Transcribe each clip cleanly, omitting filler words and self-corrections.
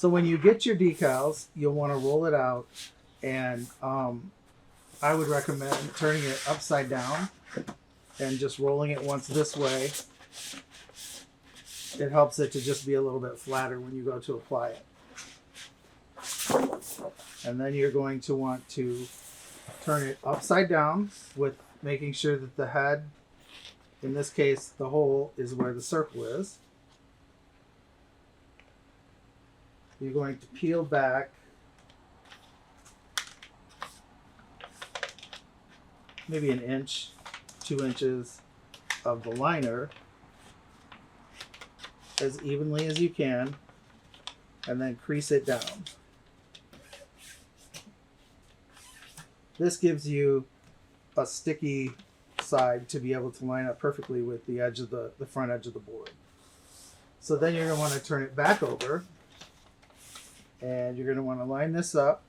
So when you get your decals, you'll want to roll it out, and I would recommend turning it upside down and just rolling it once this way. It helps it to just be a little bit flatter when you go to apply it. And then you're going to want to turn it upside down with making sure that the head, in this case, the hole is where the circle is. You're going to peel back maybe an inch, 2 inches of the liner as evenly as you can, and then crease it down. This gives you a sticky side to be able to line up perfectly with the edge of the front edge of the board. So then you're going to want to turn it back over, and you're going to want to line this up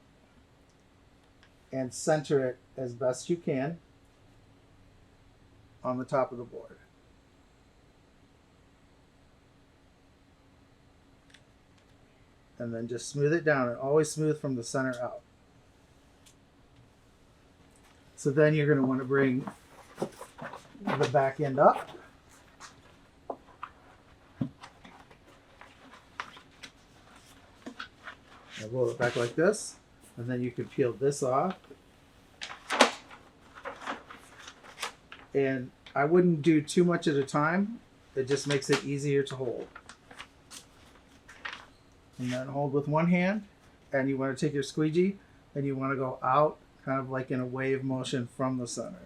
and center it as best you can on the top of the board. And then just smooth it down, and always smooth from the center out. So then you're going to want to bring the back end up. And roll it back like this, and then you can peel this off. And I wouldn't do too much at a time. It just makes it easier to hold. And then hold with one hand, and you want to take your squeegee and you want to go out kind of like in a wave motion from the center.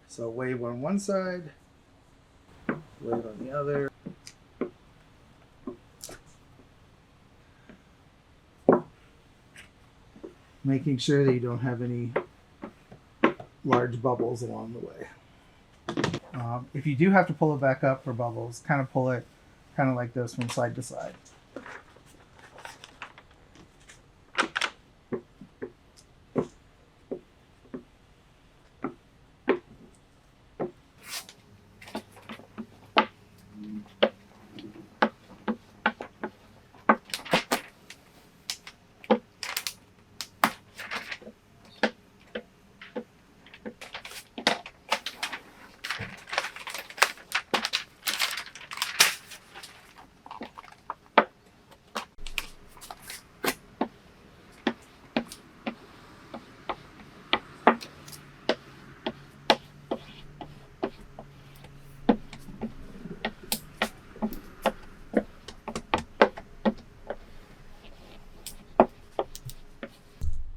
So wave on one side, wave on the other. Making sure that you don't have any large bubbles along the way. If you do have to pull it back up for bubbles, kind of pull it kind of like this from side to side.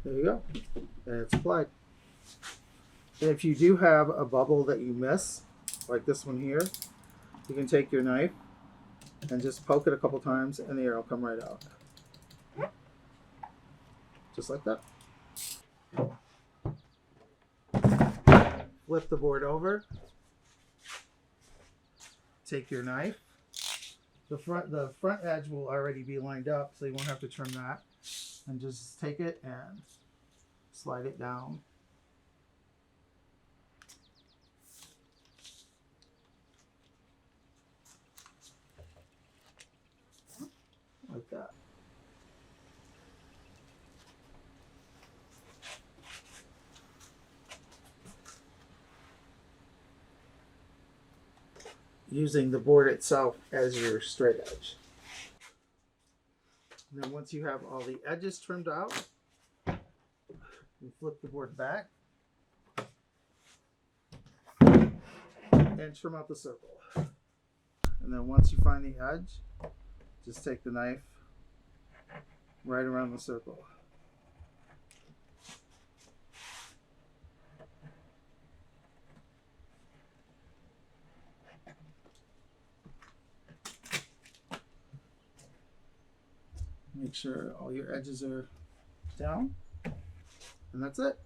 There you go. And it's applied. And if you do have a bubble that you miss, like this one here, you can take your knife and just poke it a couple times and the air will come right out. Just like that. Flip the board over. Take your knife. The front edge will already be lined up, so you won't have to trim that. And just take it and slide it down. Like that. Using the board itself as your straight edge. And then once you have all the edges trimmed out, you flip the board back and trim out the circle. And then once you find the edge, just take the knife right around the circle. Make sure all your edges are down, and that's it.